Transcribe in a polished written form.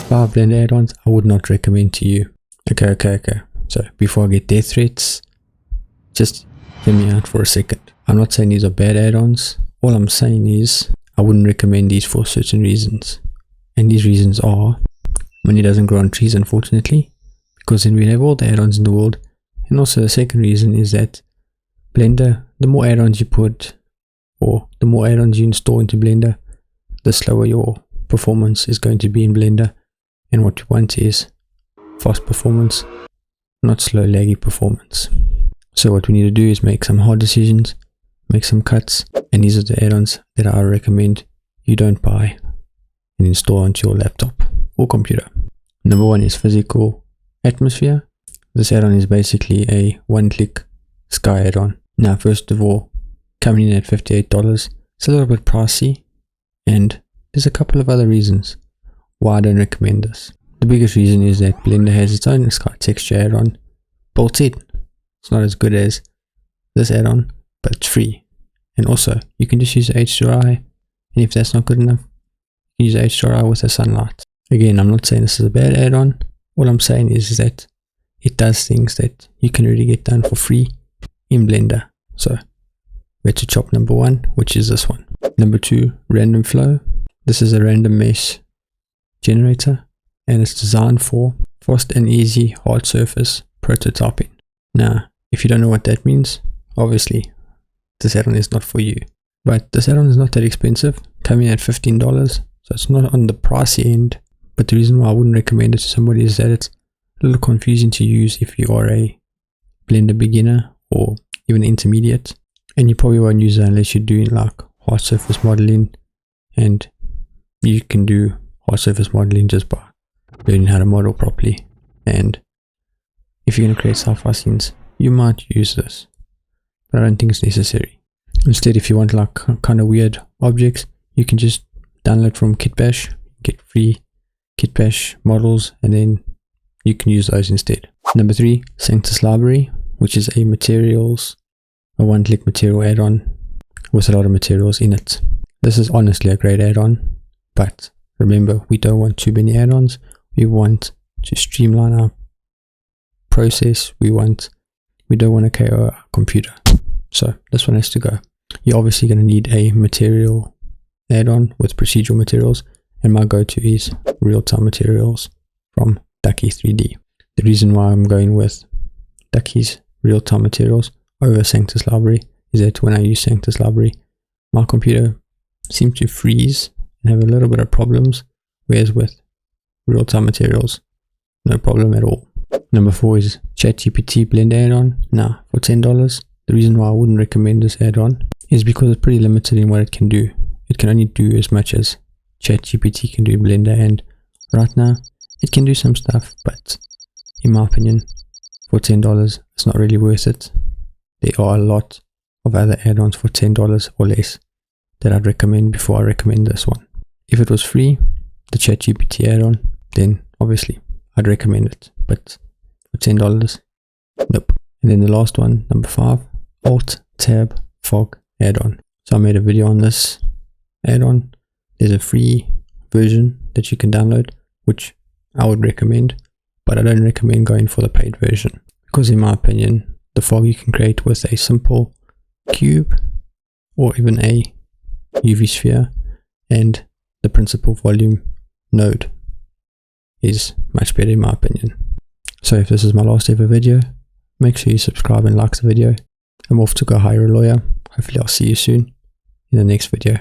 5 Blender add-ons I would not recommend to you. Okay. So before I get death threats, just hear me out for a second. I'm not saying these are bad add-ons. All I'm saying is I wouldn't recommend these for certain reasons. And these reasons are, money doesn't grow on trees, unfortunately, because then we have all the add-ons in the world. And also the second reason is that Blender, the more add-ons you put, or the more add-ons you install into Blender, the slower your performance is going to be in Blender. And what you want is fast performance, not slow laggy performance. So what we need to do is make some hard decisions, make some cuts, and these are the add-ons that I recommend you don't buy and install onto your laptop or computer. Number 1 is Physical Atmosphere. This add-on is basically a one-click sky add-on. Now, first of all, coming in at $58, it's a little bit pricey, and there's a couple of other reasons why I don't recommend this. The biggest reason is that Blender has its own sky texture add-on built in. It's not as good as this add-on, but it's free. And also, you can just use H2RI, and if that's not good enough, you can use H2RI with the sunlight. Again, I'm not saying this is a bad add-on. All I'm saying is that it does things that you can really get done for free in Blender. So, we're to chop number 1, which is this one. Number 2, Random Flow. This is a random mesh generator, and it's designed for fast and easy hard surface prototyping. Now, if you don't know what that means, obviously this add-on is not for you. But this add-on is not that expensive, coming at $15, so it's not on the pricey end. But the reason why I wouldn't recommend it to somebody is that it's a little confusing to use if you are a Blender beginner or even intermediate, and you probably won't use it unless you're doing like hard surface modeling, and you can do hard surface modeling just by learning how to model properly. And if you're going to create sci-fi scenes, you might use this, but I don't think it's necessary. Instead, if you want like kind of weird objects, you can just download from Kitbash, get free Kitbash models, and then you can use those instead. Number 3, Sanctus Library, which is a one-click material add-on with a lot of materials in it. This is honestly a great add-on, but remember, we don't want too many add-ons. We want to streamline our process. We don't want to KO our computer. So this one has to go. You're obviously going to need a material add-on with procedural materials, and my go-to is real-time materials from Ducky 3D. The reason why I'm going with Ducky's real-time materials over Sanctus Library is that when I use Sanctus Library, my computer seems to freeze and have a little bit of problems, whereas with real-time materials, no problem at all. Number 4 is ChatTPT Blender add-on. Now, for $10, the reason why I wouldn't recommend this add-on is because it's pretty limited in what it can do. It can only do as much as ChatGPT can do in Blender, and right now it can do some stuff, but in my opinion, for $10, it's not really worth it. There are a lot of other add-ons for $10 or less that I'd recommend before I recommend this one. If it was free, the ChatGPT add-on, then obviously I'd recommend it, but for $10, nope. And then the last one, number 5, AltTabFog add-on. So I made a video on this add-on. There's a free version that you can download, which I would recommend, but I don't recommend going for the paid version, because in my opinion, the fog you can create with a simple cube or even a UV sphere and the principal volume node is much better in my opinion. So if this is my last ever video, make sure you subscribe and like the video. I'm off to go hire a lawyer. Hopefully I'll see you soon in the next video.